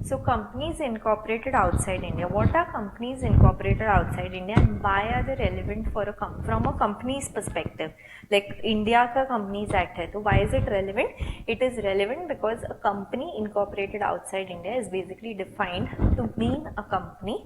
So companies incorporated outside India. What are companies incorporated outside India and why are they relevant for from a company's perspective? Like India का Companies Act है, तो why is it relevant? It is relevant because a company incorporated outside India is basically defined to mean a company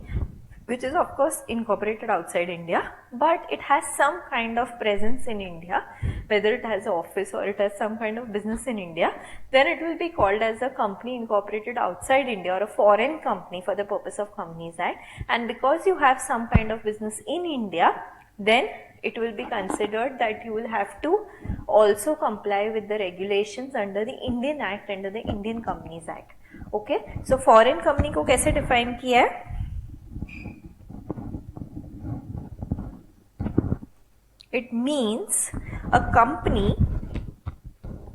which is of course incorporated outside India, but it has some kind of presence in India, whether it has an office or it has some kind of business in India, then it will be called as a company incorporated outside India or a foreign company for the purpose of Companies Act. And because you have some kind of business in India, then it will be considered that you will have to also comply with the regulations under the Indian Act, under the Indian Companies Act. Okay, so foreign company को कैसे define किया है? It means a company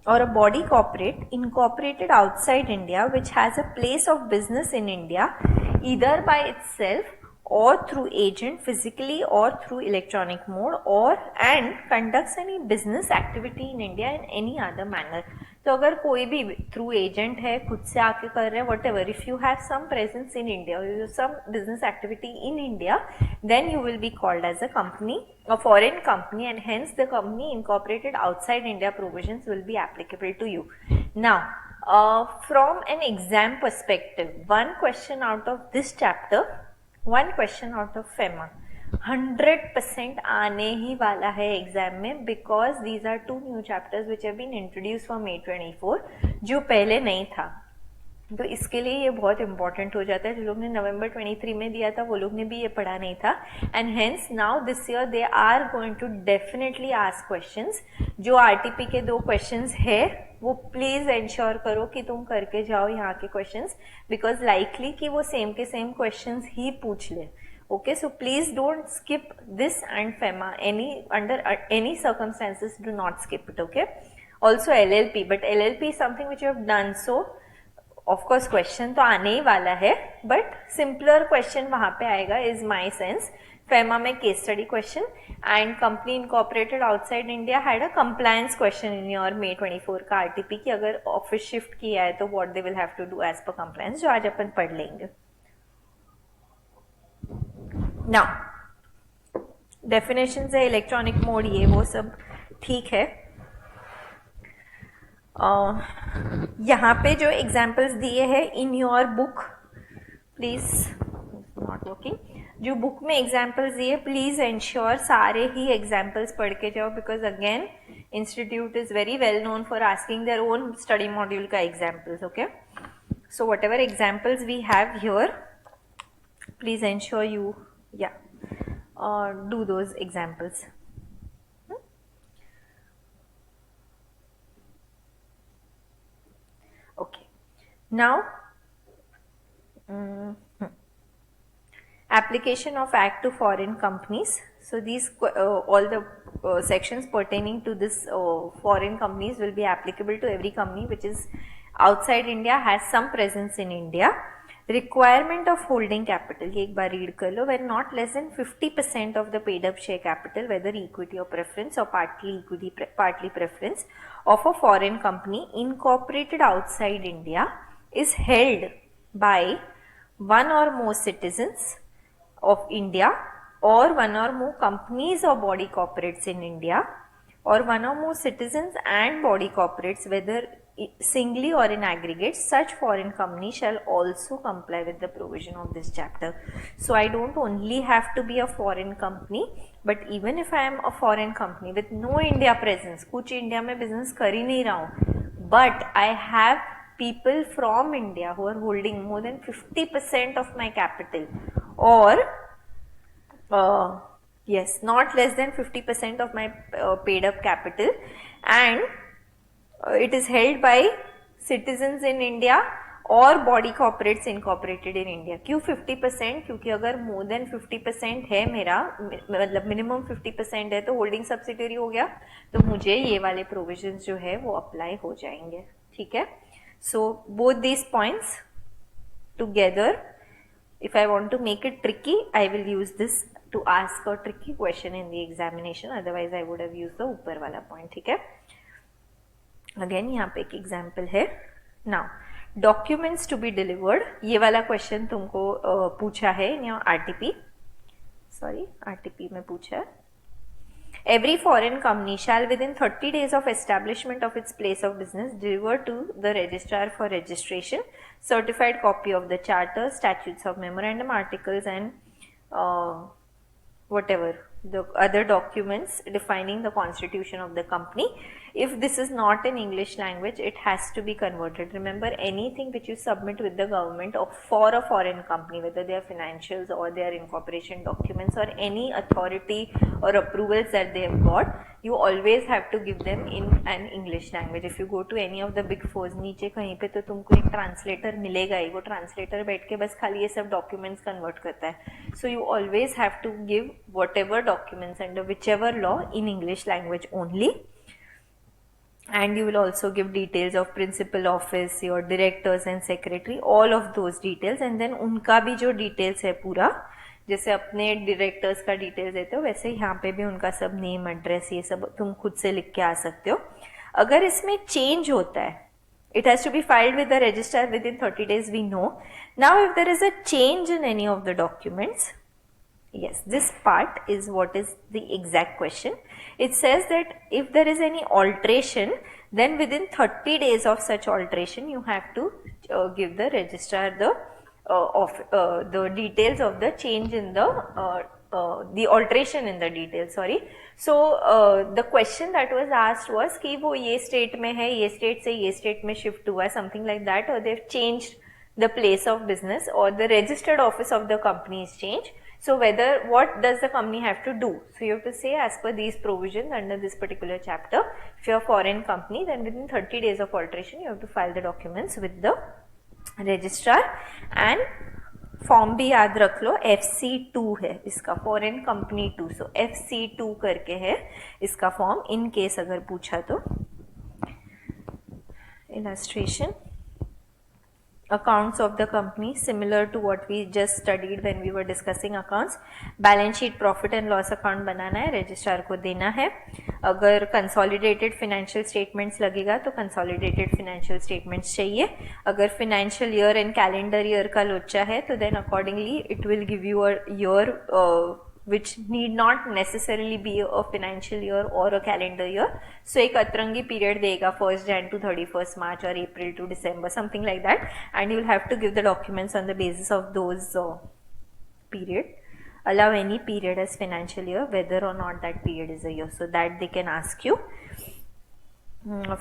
or a body corporate incorporated outside India which has a place of business in India either by itself or through agent physically or through electronic mode or and conducts any business activity in India in any other manner. तो अगर कोई भी through agent है, खुद से आके कर रहे हैं, whatever, if you have some presence in India, some business activity in India, then you will be called as a company, a foreign company, and hence the company incorporated outside India provisions will be applicable to you. Now, from an exam perspective, one question out of this chapter, one question out of FEMA, 100% आने ही वाला है exam में, because these are two new chapters which have been introduce for May 24 जो पहले नहीं था. तो इसके लिए ये बहुत इंपॉर्टेंट हो जाता है. जो लोग ने November 23 में दिया था वो लोग ने भी ये पढ़ा नहीं था, and hence now this year they are going to definitely ask questions. जो आरटीपी के 2 क्वेश्चंस है वो प्लीज एंश्योर करो कि तुम करके जाओ यहाँ के क्वेश्चंस, बिकॉज लाइकली कि वो सेम के सेम क्वेश्चंस ही पूछ ले. Okay, so please don't skip this and FEMA, under any circumstances do not skip it. Okay, also LLP, but LLP is something which you have done, so of course question तो आने ही वाला है, but simpler question वहाँ पे आएगा is my sense. FEMA में case study question and company incorporated outside India had a compliance question in your May 24 का RTP कि अगर office shift किया है तो what they will have to do as per compliance, जो आज अपन पढ़ लेंगे. Now, definitions है इलेक्ट्रॉनिक मोड, ये वो सब ठीक है. यहाँ पे जो एग्जाम्पल्स दिए हैं in your book, please not working, जो बुक में एग्जाम्पल्स दिए प्लीज एंश्योर सारे ही एग्जाम्पल्स पढ़ के जाओ, because again institute is very well known for asking their own study module का examples. Okay, so whatever examples we have here, please ensure you do those examples. Okay, now application of act to foreign companies. So these all the sections pertaining to this foreign companies will be applicable to every company which is outside India, has some presence in India. Requirement of holding capital, ये एक बार read कर लो. when not less than 50% of the paid up share capital, whether equity or preference or partly equity partly preference, of a foreign company incorporated outside India is held by one or more citizens of India or one or more companies or body corporates in India or one or more citizens and body corporates, whether singly or in aggregate, such foreign company shall also comply with the provision of this chapter. So I don't only have to be a foreign company, but even if I am a foreign company with no India presence, कुछ India में business कर ही नहीं रहा हूँ, but I have people from India who are holding more than 50% of my capital, or yes, not less than 50% of my paid up capital, and it is held by citizens in India और body corporates incorporated in India. क्यों 50%? क्योंकि अगर more than 50% है मेरा, मतलब minimum 50% है तो holding subsidiary हो गया, तो मुझे ये वाले provisions जो है वो apply हो जाएंगे. ठीक है? So both these points together, if I want to make it tricky, I will use this to ask a tricky question in the examination. Otherwise I would have used the ऊपर वाला point. ठीक है? Again यहाँ पे एक example है. Now, documents to be delivered, ये वाला क्वेश्चन तुमको पूछा है in your RTP, sorry RTP में पूछा है. Every foreign company shall within 30 days of establishment of its place of business deliver to the registrar for registration certified copy of the charter, statutes of memorandum, articles and whatever the other documents defining the constitution of the company. If this is not in English language, it has to be converted. Remember, anything which you submit with the government or for a foreign company, whether they are financials or they are incorporation documents or any authority or approvals that they have got, you always have to give them in an English language. If you go to any of the big fours, नीचे कहीं पे तो तुमको एक translator मिलेगा ही, वो translator बैठ के बस खाली ये सब डॉक्यूमेंट्स कन्वर्ट करता है. So you always have to give whatever documents under whichever law in English language only. And you will also give details of principal office, your directors and secretary, all of those details. And then उनका भी जो details है पूरा, जैसे अपने directors का details देते हो वैसे यहाँ पे भी उनका सब name, address ये सब तुम खुद से लिख के आ सकते हो. अगर इसमें change होता है, it has to be filed with the registrar within 30 days, we know. Now if there is a change in any of the documents, yes, this part is what is the exact question. It says that if there is any alteration, then within 30 days of such alteration, you have to give the registrar the details of the change in the alteration in the details. Sorry. So the question that was asked was कि वो ये state में है, ये state से ये state में shift हुआ, something like that, or they've changed the place of business, or the registered office of the company is changed. So what does the company have to do? So you have to say as per these provisions under this particular chapter, if you are a foreign company, then within 30 days of alteration, you have to file the documents with the registrar. And form भी याद रख लो, FC2 है इसका, foreign company 2. सो FC2 करके है इसका form, in case अगर पूछा तो. Illustration, accounts of the company similar to what we just studied when we were discussing accounts. Balance sheet, profit and loss account बनाना है, रजिस्ट्रार को देना है. अगर consolidated financial statements लगेगा तो consolidated financial statements चाहिए. अगर financial year and calendar year का लोचा है तो then accordingly it will give you a year which need not necessarily be a financial year or a calendar year. So एक अतरंगी period देगा 1st Jan to 31st March or April to December, something like that, and you will have to give the documents on the basis of those period. Allow any period as financial year whether or not that period is a year, so that they can ask you.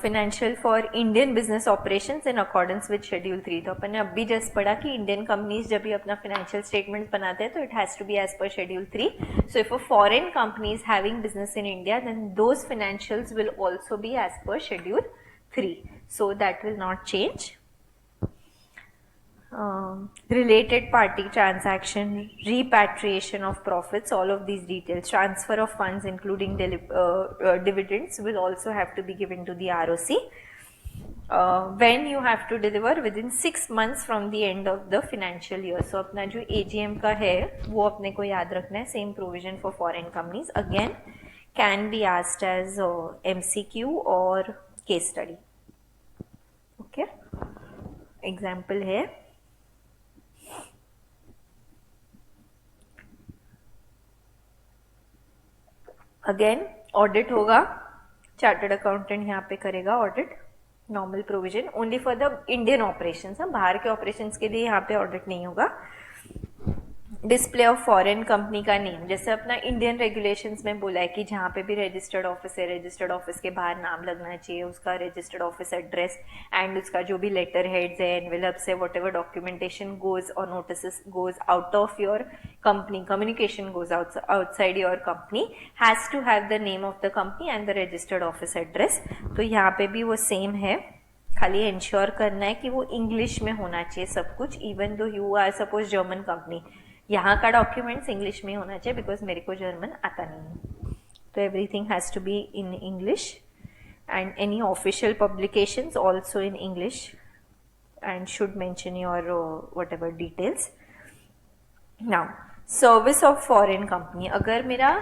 Financial for Indian business operations in accordance with Schedule 3. तो अपन ने अभी just पढ़ा कि Indian companies जब भी अपना financial statements बनाते हैं तो it has to be as per Schedule 3. So if a foreign company is having business in India, then those financials will also be as per Schedule 3. So that will not change. Related party transaction, repatriation of profits, all of these details, transfer of funds including dividends will also have to be given to the ROC. When you have to deliver within 6 months from the end of the financial year. So अपना जो AGM का है वो अपने को याद रखना है. Same provision for foreign companies, again can be asked as MCQ or case study. Okay, example है, अगेन ऑडिट होगा, चार्टर्ड अकाउंटेंट यहाँ पे करेगा audit. Normal provision only for the Indian operations, बाहर के ऑपरेशंस के लिए यहाँ पे ऑडिट नहीं होगा. डिस्प्ले ऑफ फॉरेन कंपनी का नेम, जैसे अपना इंडियन रेगुलेशंस में बोला है कि जहाँ पे भी रजिस्टर्ड ऑफिस है, रजिस्टर्ड ऑफिस के बाहर नाम लगना चाहिए, उसका रजिस्टर्ड ऑफिस एड्रेस एंड उसका जो भी लेटर हेड्स है, एनवेलप्स है, वट एवर डॉक्यूमेंटेशन गोज और notice goes out of your company, communication goes outside your company, has to have the name of the company and the registered office address. तो यहाँ पे भी वो same है, खाली इंश्योर करना है कि वो इंग्लिश में होना चाहिए सब कुछ. Even though you are suppose German company, यहाँ का डॉक्यूमेंट्स इंग्लिश में होना चाहिए बिकॉज मेरे को जर्मन आता नहीं है. तो everything has to be in English and any official publications also in English and should mention your whatever details. Now service of foreign company, अगर मेरा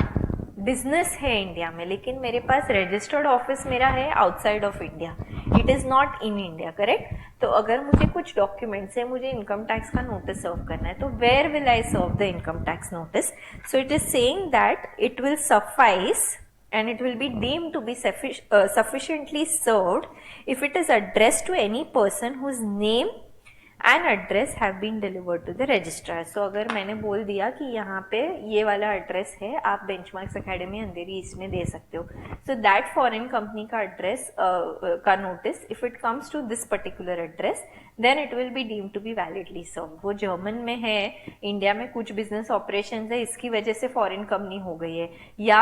बिजनेस है इंडिया में लेकिन मेरे पास रजिस्टर्ड ऑफिस मेरा है outside of India, it it is not in India, correct. तो अगर मुझे कुछ डॉक्यूमेंट्स है, मुझे इनकम टैक्स का नोटिस सर्व करना है, तो where will I serve the income tax notice? So it is saying that it will suffice and it will be deemed to be sufficiently served if it is addressed to any person whose name and address have been delivered to the registrar. So अगर मैंने बोल दिया कि यहाँ पे ये वाला address है, आप बेंचमार्क्स एकेडमी अंधेरी ईस्ट में दे सकते हो, so that foreign company का एड्रेस का notice if it comes to this particular address then it will be deemed to be validly served. वो जर्मन में है, इंडिया में कुछ बिजनेस ऑपरेशंस है, इसकी वजह से फॉरेन कंपनी हो गई है, या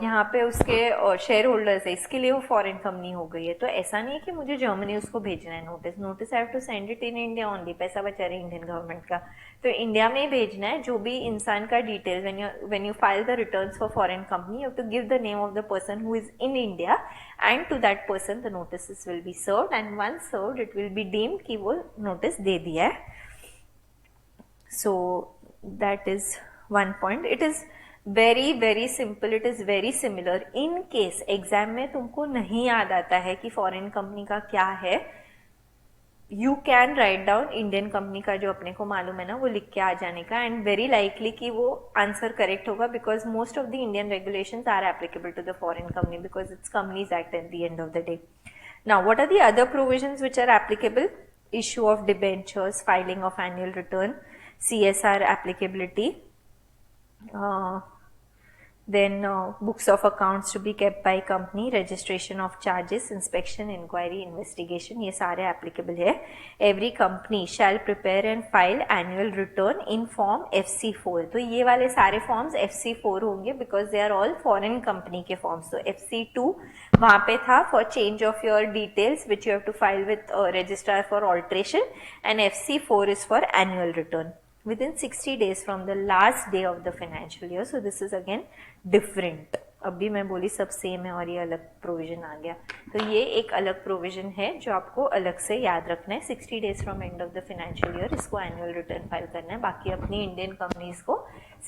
यहाँ पे उसके शेयर होल्डर्स है, इसके लिए वो फॉरेन कंपनी हो गई है. तो ऐसा नहीं है कि मुझे जर्मनी उसको भेजना है notice. I have to send it in India only. पैसा बचा रहे इंडियन गवर्नमेंट का, तो इंडिया में ही भेजना है. जो भी इंसान का detail, when you file the returns for foreign company, you have to give the name of the person who is in India and to that person the notices will be served, and once served it will be deemed कि वो notice दे दिया है. So that is one point. It is very simple. It is very similar. In case exam में तुमको नहीं याद आता है कि foreign company का क्या है, you can write down Indian company का जो अपने को मालूम है ना, वो लिख के आ जाने का, and very likely कि वो answer correct होगा, because most of the Indian regulations are applicable to the foreign company because it's Companies Act at the end of the day. Now, what are the other provisions which are applicable? Issue of debentures, filing of annual return, CSR applicability, then books of accounts to be kept by company, registration of charges, inspection, inquiry, investigation, ये सारे applicable है. Every company shall prepare and file annual return in form FC4. तो ये वाले सारे forms FC4 होंगे because they are all foreign company के forms. तो FC2 वहाँ पे था for change of your details which you have to file with registrar for alteration, and FC4 is for annual return within 60 days from the last day of the financial year. So this is again different. अभी मैं बोली सब same है और ये अलग provision आ गया, तो ये एक अलग प्रोविजन है जो आपको अलग से याद रखना है. 60 days from end of the financial year इसको एनुअल रिटर्न फाइल करना है. बाकी अपनी इंडियन कंपनीज को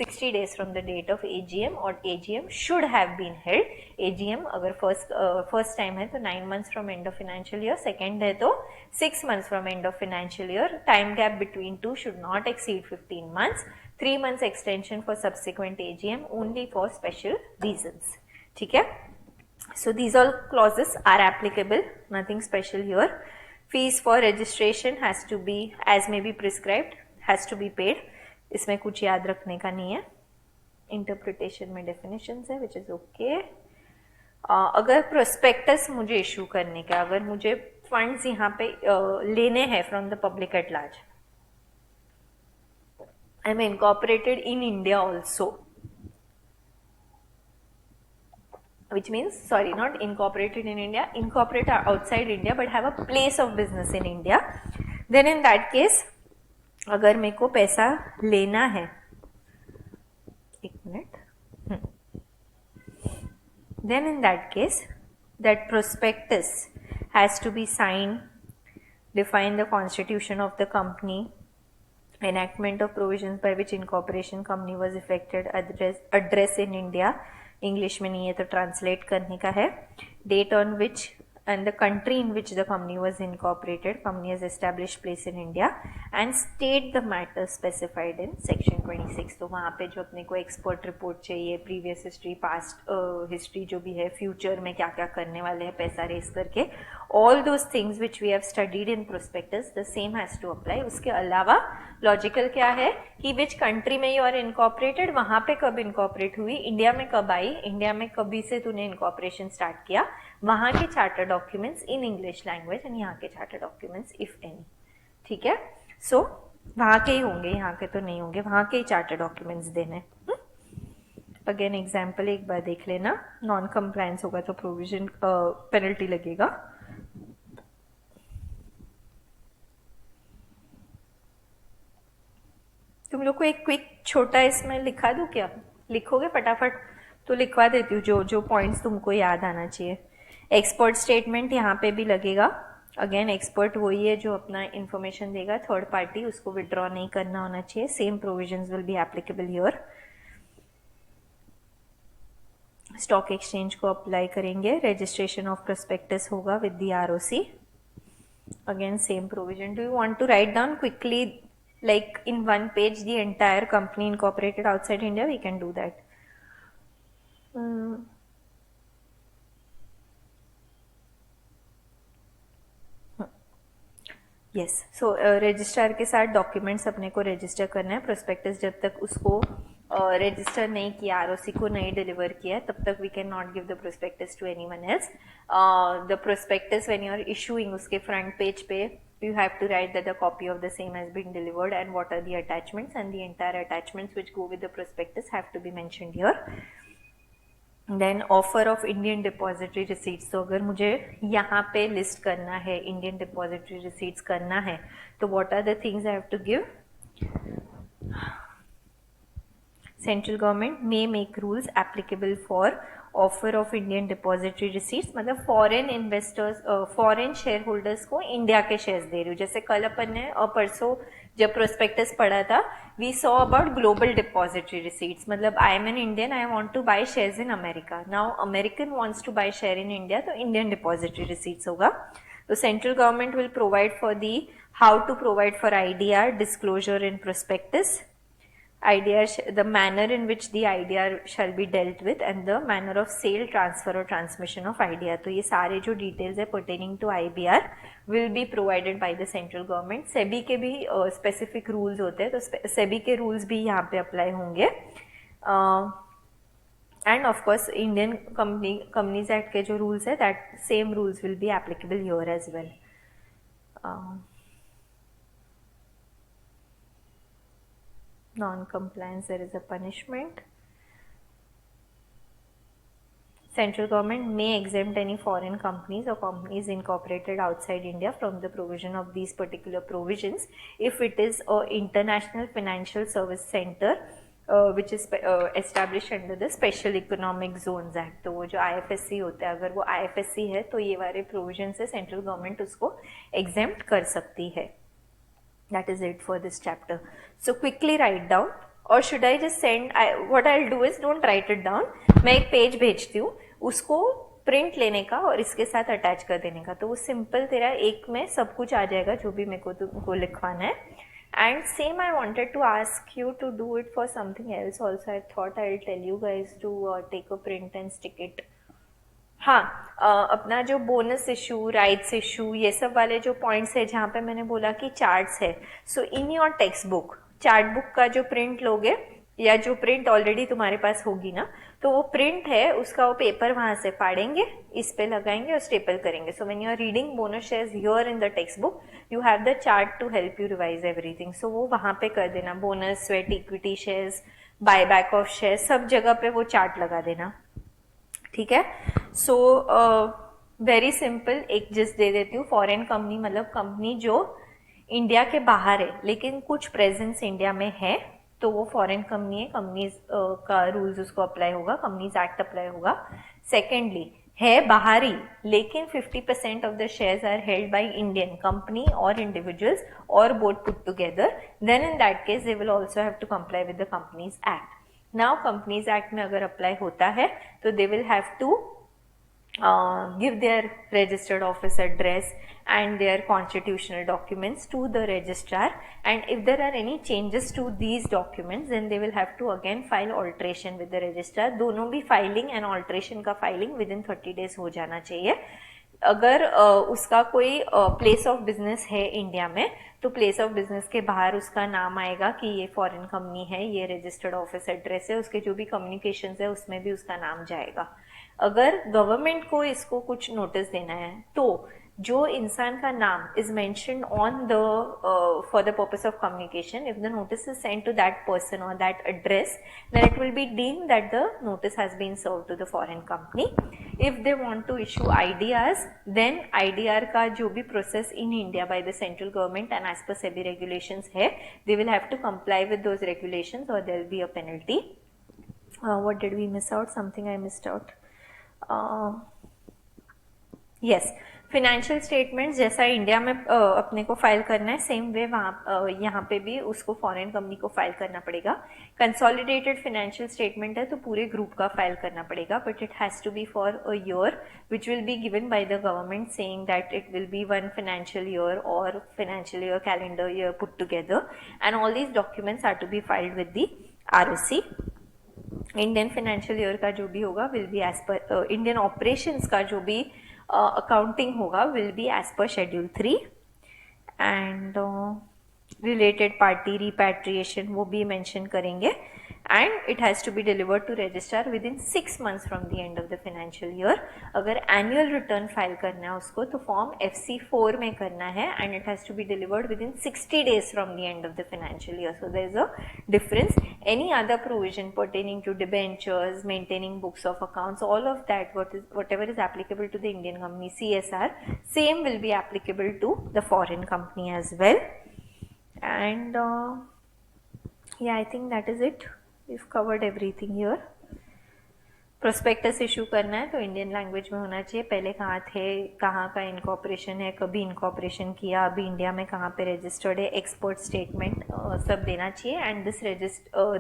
60 days from the date of AGM, और AGM should have been held. AGM अगर फर्स्ट टाइम है तो 9 months from end of financial year, second है तो 6 months from end of financial year. Time gap between two should not exceed 15 months. 3 months extension for subsequent AGM only for special reasons. ठीक है. So these all clauses are applicable, nothing special here. Fees for registration has to be, as may be prescribed, has to be paid. इसमें कुछ याद रखने का नहीं है. Interpretation में definitions है which is okay. अगर prospectus मुझे issue करने का, अगर मुझे funds यहाँ पे लेने हैं from the public at large, I am incorporated in India also, which means, sorry, not incorporated in India, incorporate outside India but have a place of business in India. Then in that case, अगर मेरे को पैसा लेना है, एक minute, then in that case, that prospectus has to be signed, define the constitution of the company, enactment of provisions by which incorporation company was effected, address in India, English में नहीं है तो translate करने का है, date on which and the country in which the company was incorporated, company has established place in India, and state the matter specified in section 26. तो वहाँ पे जो अपने को export report चाहिए, previous history, past history जो भी है, future में क्या क्या करने वाले हैं पैसा रेस करके, all those things which we have studied in prospectus, the same has to apply. उसके अलावा logical क्या है कि which country में you are incorporated, वहाँ पे कब incorporate हुई, इंडिया में कब आई, इंडिया में कभी से तूने incorporation start किया, वहाँ के charter documents in English language and यहाँ के चार्टर डॉक्यूमेंट्स इफ एनी. ठीक है. सो वहाँ के ही होंगे, यहाँ के तो नहीं होंगे, वहाँ के ही चार्टर डॉक्यूमेंट्स देने. अगेन एग्जाम्पल एक बार देख लेना. नॉन कंप्लायंस होगा तो प्रोविजन पेनल्टी लगेगा. तुम लोग को एक क्विक छोटा इसमें लिखा दूं क्या? लिखोगे फटाफट? तो लिखवा देती हूँ जो जो पॉइंट्स तुमको याद आना चाहिए. एक्सपर्ट स्टेटमेंट यहाँ पे भी लगेगा. अगेन एक्सपर्ट वही है जो अपना इंफॉर्मेशन देगा, थर्ड पार्टी, उसको विड्रॉ नहीं करना होना चाहिए. Same provisions will be applicable here. Stock exchange को अप्लाई करेंगे, रजिस्ट्रेशन ऑफ प्रोस्पेक्टस होगा with the ROC. Again same provision. Do you want to write down quickly, like in one page, the entire company incorporated outside India? We can do that. Yes. So registrar के साथ documents अपने को register करना है. Prospectus जब तक उसको register नहीं किया, ROC को नहीं डिलीवर किया, तब तक we can not give the prospectus to anyone else. The prospectus when you are issuing, उसके फ्रंट पेज पे you have to write that the copy of the same has been delivered and what are the attachments, and the entire attachments which go with the prospectus have to be mentioned here. Then offer of Indian depository receipts. तो अगर मुझे यहाँ पे list करना है, Indian depository receipts करना है, तो what are the things I have to give? Central government may make rules applicable for offer of Indian depository receipts. मतलब foreign investors, foreign share holders को इंडिया के शेयर्स दे रही हूँ. जैसे कल अपन ने और परसों जब प्रोस्पेक्टस पढ़ा था, we saw about global depository receipts. मतलब I am an Indian, I want to buy shares in America. Now American wants to buy share in India, तो इंडियन डिपॉजिटरी रिसीट्स होगा. तो central government will provide for the how to provide for IDR disclosure in prospectus. IDR, the manner in which the IDR shall be dealt with, and the manner of sale, transfer or transmission of IDR. तो ये सारे जो details है pertaining to IBR will be provided by the central government. SEBI के भी specific rules होते हैं, तो SEBI के rules भी यहाँ पे apply होंगे. And of course Indian Companies Act के जो rules है, that same rules will be applicable here as well. Non-compliance, there is a punishment. Central government may exempt any foreign companies or companies incorporated outside India from the provision of these particular provisions if it is an international financial service center which is established under the Special Economic Zones Act. तो वो जो IFSC होता है, अगर वो IFSC है तो ये वाले provisions से central government उसको exempt कर सकती है. That is it for this chapter. So quickly write down, or should I just send? What I'll do is don't write it down. मैं एक पेज भेजती हूँ, उसको प्रिंट लेने का और इसके साथ अटैच कर देने का. तो वो सिंपल तेरा एक में सब कुछ आ जाएगा जो भी मेरे को तुमको लिखवाना है. And same I wanted to ask you to do it for something else also. I thought I'll tell you guys to take a print and stick it. हाँ, अपना जो बोनस इशू, राइट्स इशू, ये सब वाले जो points है जहाँ पे मैंने बोला कि चार्ट्स है, so in your text book, chart book का जो प्रिंट लोगे या जो प्रिंट ऑलरेडी तुम्हारे पास होगी ना, तो वो प्रिंट है उसका वो पेपर वहां से फाड़ेंगे, इस पे लगाएंगे और स्टेपल करेंगे. So when you are reading bonus shares here in the text book, you have the chart to help you revise everything. सो वो वहां पे कर देना. Bonus, sweat equity shares, buyback of shares, सब जगह पे वो चार्ट लगा देना. ठीक है. सो वेरी सिंपल, एक जिस दे देती हूँ. फॉरेन कंपनी मतलब कंपनी जो इंडिया के बाहर है लेकिन कुछ प्रेजेंस इंडिया में है, तो वो फॉरेन कंपनी है. कंपनीज का रूल्स उसको अप्लाई होगा, कंपनीज एक्ट अप्लाई होगा. सेकेंडली, है बाहरी लेकिन 50% of the shares are held by Indian company और इंडिविजुअल्स और both put together, then in that case they will also have to comply with the companies act. Now companies act में अगर apply होता है तो they will have to give their registered office address and their constitutional documents to the registrar, and if there are any changes to these documents then they will have to again file alteration with the registrar. दोनों भी filing and alteration का filing within 30 days हो जाना चाहिए. अगर उसका कोई place of business है इंडिया में, तो प्लेस ऑफ बिजनेस के बाहर उसका नाम आएगा कि ये फॉरेन कंपनी है, ये रजिस्टर्ड ऑफिस एड्रेस है, उसके जो भी कम्युनिकेशंस है उसमें भी उसका नाम जाएगा. अगर गवर्नमेंट को इसको कुछ नोटिस देना है तो जो इंसान का नाम is mentioned on the for the purpose of communication, if the notice is sent to that person और that address, then it will be deemed that the notice has been served to the foreign company. If they want to issue IDRs, then IDR का जो भी process in India by the central government and as per SEBI regulations है, they will have to comply with those regulations or there will be a penalty. What did we miss out? Something I missed out. Yes, financial statements जैसा India में अपने को file करना है, same way वहाँ यहाँ पे भी उसको फॉरेन कंपनी को फाइल करना पड़ेगा. कंसोलिडेटेड फिनेंशियल स्टेटमेंट है तो पूरे ग्रुप का फाइल करना पड़ेगा, but it has to be for a year which will be given by the government saying that it will be one financial year or financial year calendar year put together, and all these documents are to be filed with the ROC. Indian financial year का जो भी होगा will be as per, Indian operations का जो भी accounting होगा will be as per schedule 3. And related party repatriation वो भी मेंशन करेंगे. And it has to be delivered to registrar within 6 months from the end of the financial year. अगर annual return file करना है उसको तो form FC4 में करना है, and it has to be delivered within 60 days from the end of the financial year. So there is a difference. Any other provision pertaining to debentures, maintaining books of accounts, all of that, whatever is applicable to the Indian company CSR, same will be applicable to the foreign company as well. And yeah, I think that is it. We've covered everything here. Prospectus issue करना है तो Indian language में होना चाहिए. पहले कहाँ थे, कहाँ का इनकॉर्पोरेशन है, कभी इनकॉर्पोरेशन किया, अभी इंडिया में कहाँ पे रजिस्टर्ड है, एक्सपोर्ट स्टेटमेंट सब देना चाहिए. And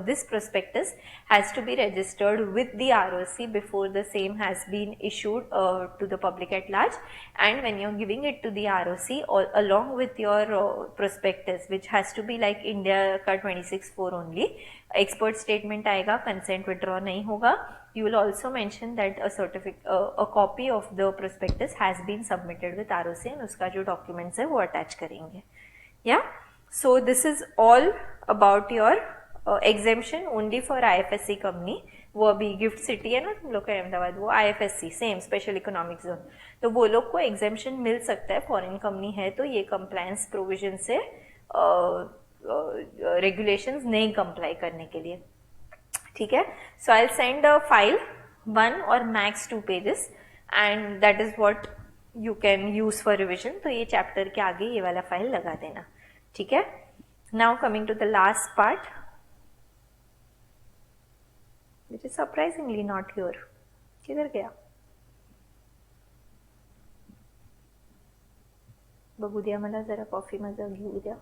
this prospectus has to be registered with the ROC before the same has been issued to the public at large. And when you are giving it to the ROC along with your prospectus which has to be like India का 26(4) only, export statement आएगा, consent withdraw नहीं होगा. You will also mention that a copy of the prospectus has been submitted with ROC, and उसका जो documents है वो attach करेंगे. Yeah, so this is all about your exemption only for IFSC company. वो अभी gift city है ना तुम लोग का अहमदाबाद, वो IFSC same special economic zone, तो वो लोग को एग्जेम्पशन मिल सकता है. फॉरेन कंपनी है तो ये कंप्लायंस प्रोविजन से रेगुलेशंस नहीं कंप्लाई करने के लिए. ठीक है. So I will send a file 1 or max 2 pages, and that is what you can use for revision. तो ये चैप्टर के आगे ये वाला फाइल लगा देना. ठीक है. Now coming to the last part which is surprisingly not here. किधर गया बघू द्या मला जरा, कॉफी माझा घेऊ द्या.